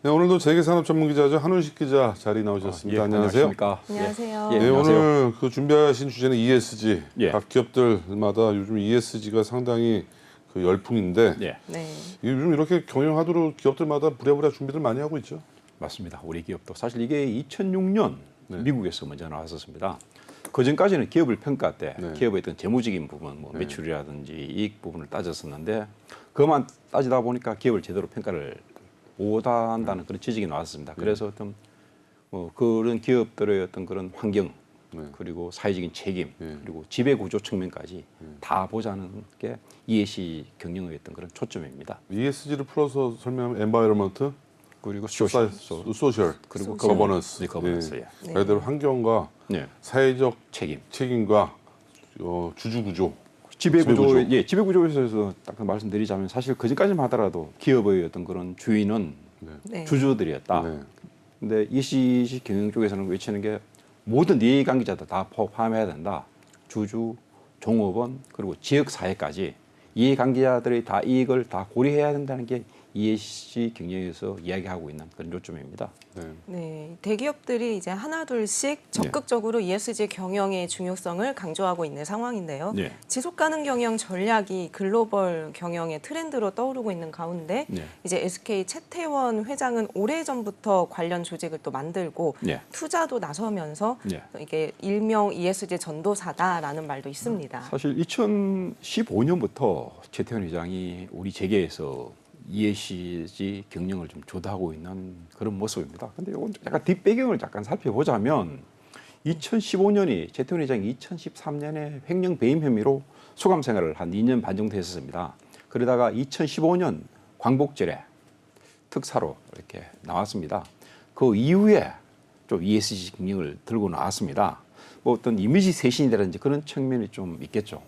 네, 오늘도 재계산업 전문 기자죠. 한훈식 기자 자리 나오셨습니다. 예, 안녕하세요. 안녕하세요. 네, 안녕하세요. 오늘 그 준비하신 주제는 ESG. 예. 각 기업들마다 요즘 ESG가 상당히 그 열풍인데 예, 네. 요즘 이렇게 경영하도록 기업들마다 부랴부랴 준비를 많이 하고 있죠. 맞습니다. 우리 기업도 사실 이게 2006년 네. 미국에서 먼저 나왔었습니다. 그 전까지는 기업을 평가할 때 네. 기업의 어떤 재무적인 부분, 뭐 네. 매출이라든지 이익 부분을 따졌었는데 그것만 따지다 보니까 기업을 제대로 평가를 못한다는 그런 지적이 나왔습니다. 그래서 어떤 그런 기업들의 어떤 그런 환경 네. 그리고 사회적인 책임 네. 그리고 지배 구조 측면까지 다 보자는 게 ESG 경영의 어떤 그런 초점입니다. ESG를 풀어서 설명하면 environment, 그리고 social, 그리고 governance. 네, governance. 예. 네. 그대로 환경과 네. 사회적 책임. 책임과 주주 구조. 지배구조, 예, 지배구조에서 딱 말씀드리자면 사실 그전까지만 하더라도 기업의 어떤 그런 주인은 네. 주주들이었다. 네. 근데 ESG 경영 쪽에서는 외치는 게 모든 이해관계자들 다 포함해야 된다. 주주, 종업원 그리고 지역 사회까지 이해관계자들의 다 이익을 다 고려해야 된다는 게 ESG 경영에서 이야기하고 있는 그런 요점입니다. 네. 네, 대기업들이 이제 하나둘씩 적극적으로 ESG 경영의 중요성을 강조하고 있는 상황인데요. 네. 지속 가능 경영 전략이 글로벌 경영의 트렌드로 떠오르고 있는 가운데 네. 이제 SK 최태원 회장은 오래전부터 관련 조직을 또 만들고 네. 투자도 나서면서 네. 이게 일명 ESG 전도사다라는 말도 있습니다. 사실 2015년부터 최태원 회장이 우리 재계에서 ESG 경영을 좀 주도하고 있는 그런 모습입니다. 근데 이건 약간 뒷배경을 잠깐 살펴보자면 2015년이 최태원 회장이 2013년에 횡령 배임 혐의로 수감 생활을 한 2년 반 정도 했었습니다. 그러다가 2015년 광복절에 특사로 이렇게 나왔습니다. 그 이후에 좀 ESG 경영을 들고 나왔습니다. 뭐 어떤 이미지 쇄신이라든지 그런 측면이 좀 있겠죠.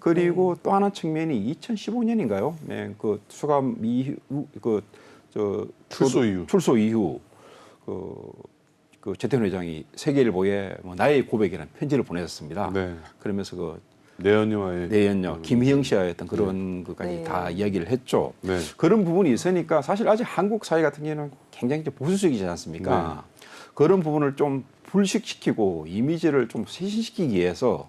그리고 또 하나 측면이 2015년인가요? 네, 그 수감 이후 출소 이후 그 최태원 회장이 세계일보에 뭐 나의 고백이라는 편지를 보냈었습니다. 네. 그러면서 그 내연녀와의 내연녀 김희영 씨와의 어떤 그런 것까지 네. 다 이야기를 했죠. 네. 그런 부분이 있으니까 사실 아직 한국 사회 같은 경우는 굉장히 좀 보수적이지 않습니까? 그런 부분을 좀 불식시키고 이미지를 좀 쇄신시키기 위해서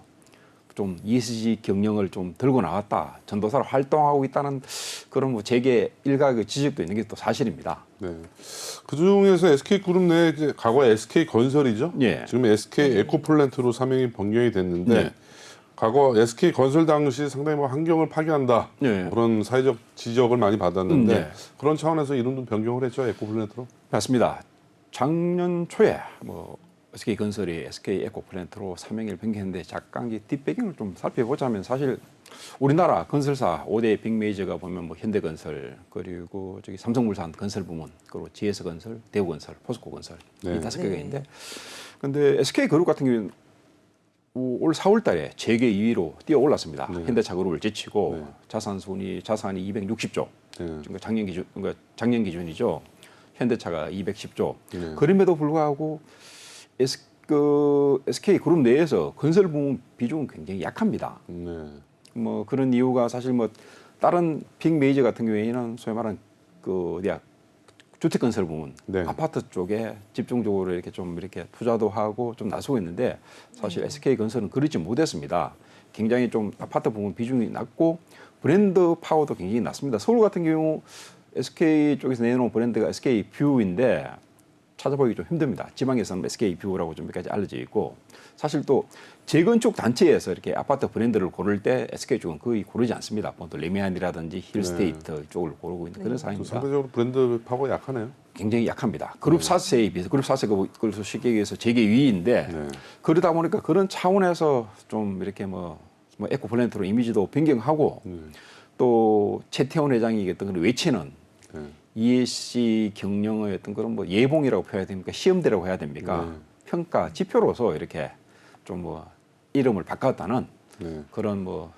좀 ESG 경영을 좀 들고 나왔다. 전도사로 활동하고 있다는 그런 뭐 재계 일각의 지적도 있는 게 또 사실입니다. 네. 그 중에서 SK 그룹 내 이제 과거 SK 건설이죠. 예. 지금 SK 에코플랜트로 사명이 변경이 됐는데 네. 과거 SK 건설 당시 상당히 뭐 환경을 파괴한다 네. 그런 사회적 지적을 많이 받았는데 네. 그런 차원에서 이름도 변경을 했죠. 에코플랜트로. 맞습니다. 작년 초에 뭐 SK 건설이 SK 에코플랜트로 사명을 변경했는데 잠깐 뒷배경을 좀 살펴보자면 사실 우리나라 건설사 5대 빅메이저가 보면 뭐 현대건설 그리고 저기 삼성물산 건설 부문 그리고 GS건설, 대우건설, 포스코건설 네. 이 5개가 있는데 근데 SK 그룹 같은 경우는 올 4월달에 재계 2위로 뛰어 올랐습니다. 네. 현대차 그룹을 제치고 네. 자산이 260조. 네. 그러니까 작년 기준이죠. 현대차가 210조. 네. 그럼에도 불구하고 SK 그룹 내에서 건설 부문 비중은 굉장히 약합니다. 네. 뭐 그런 이유가 사실 뭐 다른 빅 메이저 같은 경우에는 소위 말하는 그 주택 건설 부문, 네. 아파트 쪽에 집중적으로 이렇게 좀 이렇게 투자도 하고 좀 나서고 있는데 사실 SK 건설은 그렇지 못했습니다. 굉장히 좀 아파트 부문 비중이 낮고 브랜드 파워도 굉장히 낮습니다. 서울 같은 경우 SK 쪽에서 내놓은 브랜드가 SK 뷰인데 찾아보기 좀 힘듭니다. 지방에서는 SK 뷰라고 좀 몇 가지 알려져 있고 사실 또 재건축 단체에서 이렇게 아파트 브랜드를 고를 때 SK 쪽은 거의 고르지 않습니다. 보통 레미안이라든지 힐스테이트 쪽을 고르고 있는 그런 상황입니다. 상대적으로 브랜드 파워가 약하네요. 굉장히 약합니다. 그룹 4세에 비해서 그룹 4세가 그래서 쉽게 얘기해서 재계 위인데 네. 그러다 보니까 그런 차원에서 좀 이렇게 뭐 에코플랜트로 이미지도 변경하고 또 최태원 회장이 어떤 그런 외치는 네. ESG 경영의 어떤 그런 뭐 예봉이라고 표해야 됩니까? 시험대라고 해야 됩니까? 네. 평가 지표로서 이렇게 좀 뭐 이름을 바꿨다는 네. 그런 뭐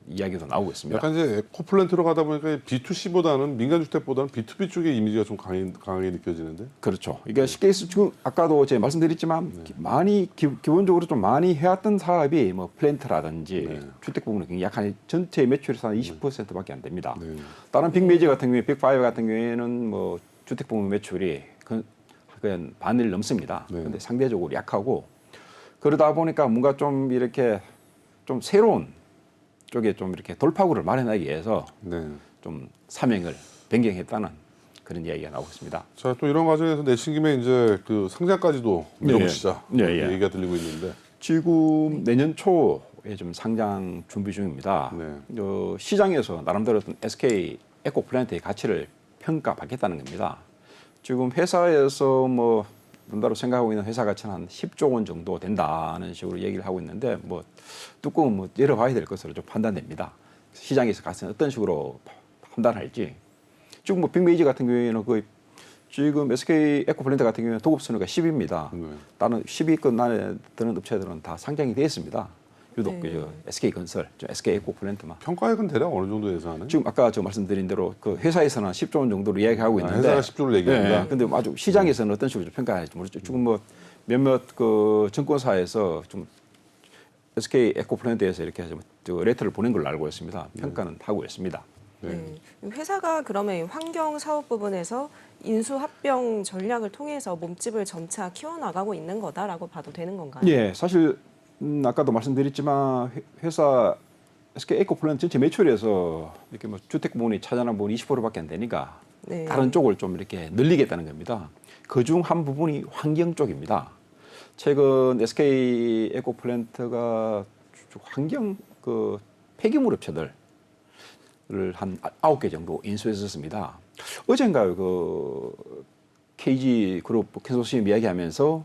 이야기도 나오고 있습니다. 약간 이제 에코플랜트로 가다 보니까 B2C보다는 민간주택보다는 B2B 쪽의 이미지가 좀 강하게 느껴지는데. 그렇죠. 이게 쉽게 해서 지금 아까도 제가 말씀드렸지만 많이 기본적으로 좀 많이 해왔던 사업이 뭐 플랜트라든지 주택 부분은 굉장히 약한 전체 매출에서 한 20%밖에 안 됩니다. 네. 다른 빅메이저 같은 경우에 빅5 같은 경우에는 뭐 주택부문 매출이 그냥 반을 넘습니다. 네. 근데 상대적으로 약하고 그러다 보니까 뭔가 좀 이렇게 좀 새로운 쪽에 좀 이렇게 돌파구를 마련하기 위해서 네. 좀 사명을 변경했다는 그런 이야기가 나오고 있습니다. 자, 또 이런 과정에서 내신 김에 이제 그 상장까지도 밀어보시자 예, 예. 이렇게 얘기가 들리고 있는데. 지금 내년 초에 좀 상장 준비 중입니다. 네. 시장에서 나름대로 어떤 SK 에코플랜트의 가치를 평가받겠다는 겁니다. 지금 회사에서 뭐 눈다로 생각하고 있는 회사 가치는 한 10조 원 정도 된다는 식으로 얘기를 하고 있는데 뭐 뚜껑은 뭐 열어봐야 될 것으로 좀 판단됩니다. 시장에서 가치는 어떤 식으로 판단할지. 지금 뭐 빅메이지 같은 경우에는 그 지금 SK 에코플랜트 같은 경우에는 도급 순위가 10입니다. 네. 다른 10위권 안에 드는 업체들은 다 상장이 되어 있습니다. 유독 네. 그 SK 건설, SK 에코플랜트만. 평가액은 대략 어느 정도 예상하나요? 지금 아까 저 말씀드린 대로 그 회사에서는 10조 원 정도로 이야기하고 있는데 회사가 10조를 얘기합니다. 네, 근데 아주 시장에서는 어떤 식으로 좀 평가할지 모르죠. 지금 뭐 몇몇 그 증권사에서 좀 SK 에코플랜트에서 이렇게 좀 레터를 보낸 걸로 알고 있습니다. 평가는 하고 있습니다. 네. 회사가 그러면 이 환경 사업 부분에서 인수 합병 전략을 통해서 몸집을 점차 키워나가고 있는 거다라고 봐도 되는 건가요? 예, 사실 아까도 말씀드렸지만 회사 SK 에코플랜트 전체 매출에서 이렇게 뭐 주택 부분이 차지하는 부분이 20%밖에 안 되니까 네. 다른 쪽을 좀 이렇게 늘리겠다는 겁니다. 그중 한 부분이 환경 쪽입니다. 최근 SK 에코플랜트가 환경 그 폐기물 업체들 한 9개 정도 인수했었습니다. 어젠가요, 그 KG 그룹 컨소시엄 이야기하면서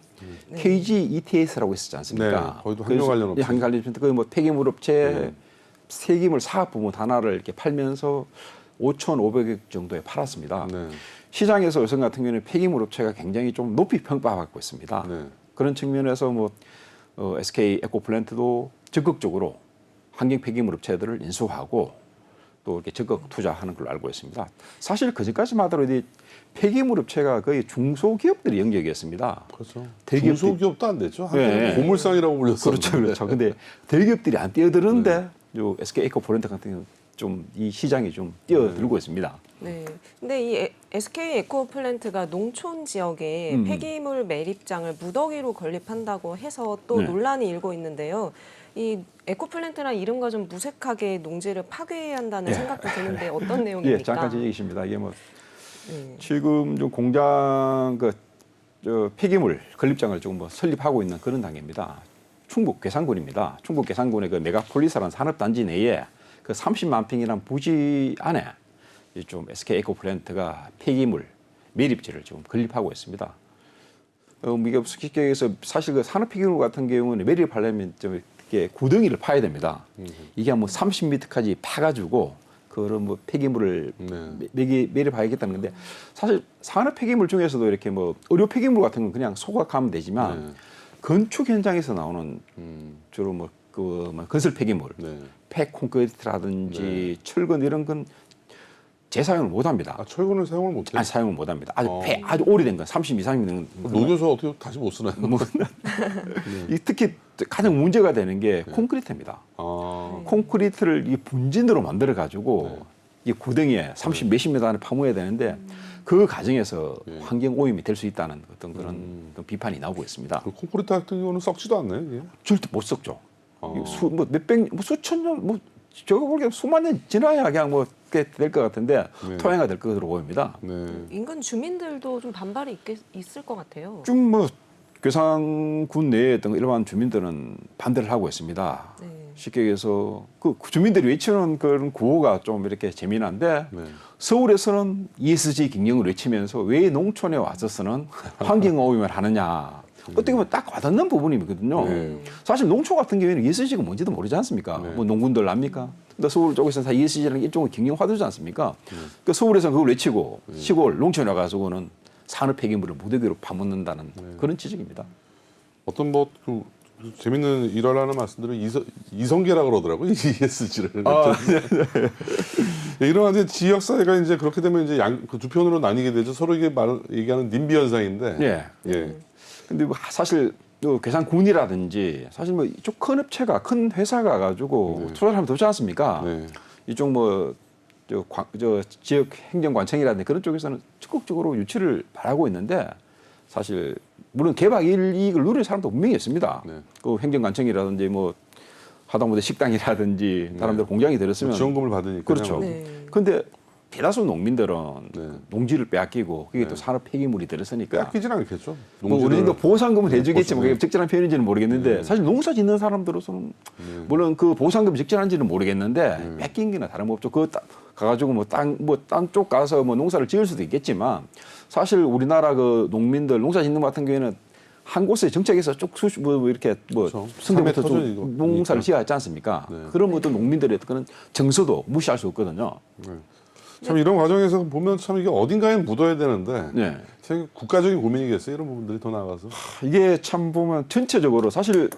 네. KG ETS라고 있었지 않습니까? 네, 거기도 환경 관련 업체. 환경 관련 업체. 그뭐 폐기물 업체 폐기물 사업 부문 하나를 이렇게 팔면서 5,500억 정도에 팔았습니다. 네. 시장에서 요즘 같은 경우는 폐기물 업체가 굉장히 좀 높이 평가받고 있습니다. 네. 그런 측면에서 뭐 SK 에코플랜트도 적극적으로 환경 폐기물 업체들을 인수하고 또 이렇게 적극 투자하는 걸로 알고 있습니다. 사실 그전까지만 하더라도 이 폐기물 업체가 거의 중소기업들의 영역이었습니다. 그렇죠. 대기업들이- 중소기업도 안 됐죠. 한때는 네. 고물상이라고 불렸었는데. 그렇죠, 그렇죠. 근데 대기업들이 안 뛰어드는데 요 SK 에코플랜트 같은 경우는 좀 이 시장이 좀 뛰어들고 있습니다. 네. 근데 이 SK 에코플랜트가 농촌 지역에 폐기물 매립장을 무더기로 건립한다고 해서 또 네. 논란이 일고 있는데요. 이 에코플랜트란 이름과 좀 무색하게 농지를 파괴해야 한다는 생각도 드는데 어떤 내용입니까? 예, 잠깐 제 얘기입니다. 이게 뭐 네. 지금 좀 공장 저 폐기물 건립장을 지금 뭐 설립하고 있는 그런 단계입니다. 충북 괴산군입니다. 충북 괴산군의 그 메가폴리스라는 산업단지 내에 그 30만 평이라는 부지 안에 좀 SK 에코플랜트가 폐기물 매립지를 지금 건립하고 있습니다. 이게 쉽게 얘기해서 사실 그 산업 폐기물 같은 경우는 매립하려면 좀 이렇게 구덩이를 파야 됩니다. 이게 뭐 30m까지 파가지고 그런 뭐 폐기물을 매립하겠다는 건데 사실 산업 폐기물 중에서도 이렇게 뭐 의료 폐기물 같은 건 그냥 소각하면 되지만 건축 현장에서 나오는 주로 뭐 건설 폐기물, 폐 콘크리트라든지 철근 이런 건 재사용을 못 합니다. 아, 철근을 사용을 못해요? 사용을 못 합니다. 아주 오래된 건 30 이상이 되는 녹여서 어떻게 다시 못 쓰나요? 이 특히 가장 문제가 되는 게 콘크리트입니다. 아, 콘크리트를 이 분진으로 만들어 가지고 이 구덩이에 30 몇십 미터 안에 파묻어야 되는데 그 과정에서 환경 오염이 될 수 있다는 어떤 그런 어떤 비판이 나오고 있습니다. 그 콘크리트 같은 경우는 썩지도 않나요? 이게? 절대 못 썩죠. 뭐 몇백, 뭐 수천 년, 뭐 제가 보기엔 수만 년 지나야 그냥 뭐 될 것 같은데 토양화 될 것으로 보입니다. 네. 인근 주민들도 좀 반발이 있을 것 같아요. 쭉 뭐 괴산군 내에 있던 일반 주민들은 반대를 하고 있습니다. 네. 쉽게 얘기해서 그 주민들이 외치는 그런 구호가 좀 이렇게 재미난데 서울에서는 ESG 경영을 외치면서 왜 농촌에 와서서는 환경 오염을 하느냐. 어떻게 보면 딱 와닿는 부분이거든요. 사실 농촌 같은 경우에는 ESG가 뭔지도 모르지 않습니까? 뭐 농군들 압니까? 근데 서울 쪽에서는 다 ESG라는 게 일종의 경영화되지 않습니까? 그러니까 서울에서는 그걸 외치고 시골 농촌에 와가지고는 산업 폐기물을 무더기로 파묻는다는 그런 지적입니다. 어떤 뭐 그 재밌는 일화라는 말씀들은 이성계라 그러더라고요. ESG를. 이런 지역 사회가 이제 그렇게 되면 이제 그 두 편으로 나뉘게 되죠. 서로 이게 얘기하는 님비 현상인데. 예. 근데 뭐 사실 괴산군이라든지 사실 뭐 이쪽 큰 업체가 큰 회사가 가지고 투자를 하면 되지 않습니까? 이쪽 뭐 저 지역 행정관청이라든지 그런 쪽에서는 적극적으로 유치를 바라고 있는데 사실 물론 개발 이익을 누리는 사람도 분명히 있습니다. 네. 그 행정관청이라든지 뭐 하다못해 식당이라든지 네. 다른 데 공장이 들었으면 지원금을 받으니까. 그렇죠. 네. 근데 대다수 농민들은 네. 농지를 빼앗기고 그게 네. 또 산업 폐기물이 들었으니까 뺏기진 않겠죠. 뭐 어느 정도 보상금을 네, 해주겠지만 그게 보상, 적절한 표현인지는 모르겠는데 네. 사실 농사 짓는 사람들로서는 물론 그 보상금이 적절한지는 모르겠는데 뺏긴 게나 다름없죠. 그거 가가지고 뭐 딴 쪽 가서 뭐 농사를 지을 수도 있겠지만 사실 우리나라 그 농민들 농사 짓는 것 같은 경우에는 한 곳에 정착해서 쭉 뭐 이렇게 뭐 그렇죠. 순대부터 삶의 터전이고. 쭉 농사를 지어야 하지 않습니까? 네. 그런 어떤 농민들의 그런 정서도 무시할 수 없거든요. 네. 참 이런 과정에서 보면 참 이게 어딘가에 묻어야 되는데 네. 참 국가적인 고민이겠어요. 이런 부분들이 더 나아가서. 이게 참 보면 전체적으로 사실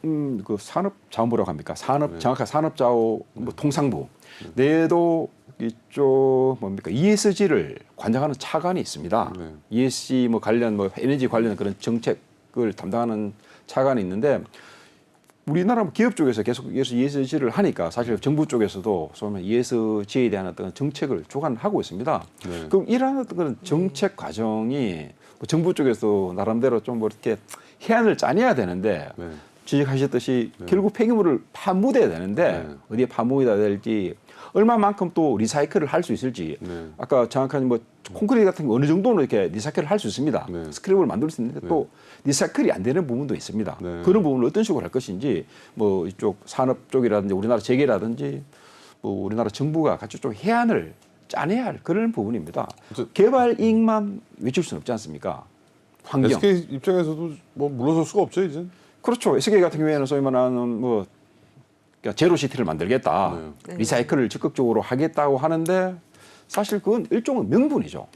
그 산업자원부라고 합니까? 네. 정확한 산업자원 뭐 통상부 내에도 이쪽 뭡니까 ESG를 관장하는 차관이 있습니다. 네. ESG 뭐 관련 뭐 에너지 관련 그런 정책을 담당하는 차관이 있는데 우리나라 기업 쪽에서 계속 ESG를 하니까 사실 정부 쪽에서도 소위 말해 ESG에 대한 어떤 정책을 주관하고 있습니다. 네. 그럼 이러한 어떤 그런 정책 과정이 뭐 정부 쪽에서 나름대로 좀 뭐 이렇게 해안을 짜내야 되는데 네. 지적하셨듯이 결국 폐기물을 파묻어야 되는데 네. 어디에 파묻어야 될지 얼마만큼 또 리사이클을 할 수 있을지 네. 아까 정확한 뭐 콘크리트 같은 거 어느 정도는 이렇게 리사이클을 할 수 있습니다. 네. 스크랩을 만들 수 있는데 또 리사이클이 안 되는 부분도 있습니다. 네. 그런 부분을 어떤 식으로 할 것인지 뭐 이쪽 산업 쪽이라든지 우리나라 재계라든지 뭐 우리나라 정부가 같이 좀 해안을 짜내야 할 그런 부분입니다. 개발 이익만 외칠 수는 없지 않습니까? 환경. SK 입장에서도 뭐 물러설 수가 없죠 이제. 그렇죠. SK 같은 경우에는 소위 말하는 뭐 그러니까 제로시티를 만들겠다. 네. 리사이클을 적극적으로 하겠다고 하는데 사실 그건 일종의 명분이죠.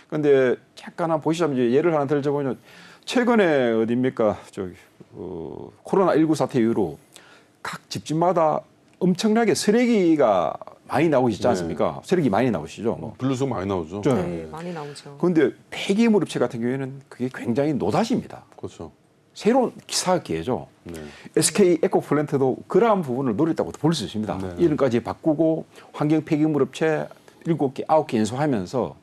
그런데 잠깐 한번 보시자면 이제 예를 하나 들자면 최근에 어디입니까? 저기 코로나19 사태 이후로 각 집집마다 엄청나게 쓰레기가 많이 나오시지 않습니까? 쓰레기 많이 나오시죠. 뭐. 분류수가 많이 나오죠. 네. 네, 많이 나오죠. 그런데 폐기물 업체 같은 경우에는 그게 굉장히 노다지입니다. 그렇죠. 새로운 사업 기회죠. 네. SK 에코플랜트도 그러한 부분을 노렸다고 볼 수 있습니다. 네. 이름까지 바꾸고 환경 폐기물 업체 7개, 9개 인수하면서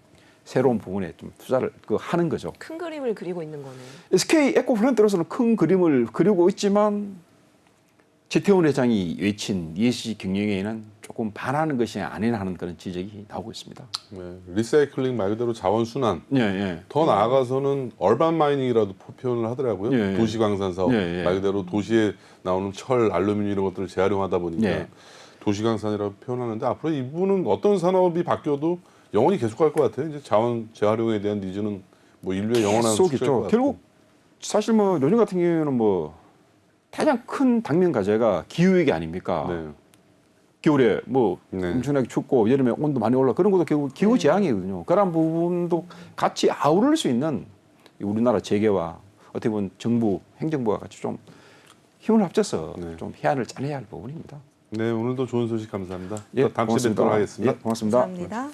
새로운 부분에 좀 투자를 하는 거죠. 큰 그림을 그리고 있는 거네요. SK 에코플랜트로서는 큰 그림을 그리고 있지만 최태원 회장이 외친 ESG 경영에는 조금 반하는 것이 아니나 하는 그런 지적이 나오고 있습니다. 네. 리사이클링 말 그대로 자원 순환. 예, 예. 더 나아가서는 얼반 마이닝이라도 표현을 하더라고요. 예, 예. 도시광산 사업 예, 예. 말 그대로 도시에 나오는 철, 알루미늄 이런 것들을 재활용하다 보니까 예. 도시광산이라고 표현하는데 앞으로 이 부분은 어떤 산업이 바뀌어도 영원히 계속할 것 같아요. 이제 자원 재활용에 대한 니즈는 뭐 인류의 영원한 계속 숙제일 것 있죠. 같아요. 결국 사실 뭐 요즘 같은 경우에는 뭐 가장 큰 당면 과제가 기후위기 아닙니까? 네. 겨울에 뭐 네. 엄청나게 춥고 여름에 온도 많이 올라 그런 것도 결국 기후 재앙이거든요. 그런 부분도 같이 아우를 수 있는 우리나라 재계와 어떻게 보면 정부, 행정부가 같이 좀 힘을 합쳐서 네. 좀 해안을 짜내야 할 부분입니다. 네, 오늘도 좋은 소식 감사합니다. 예, 다음 주에 뵙도록 하겠습니다. 예, 고맙습니다. 감사합니다.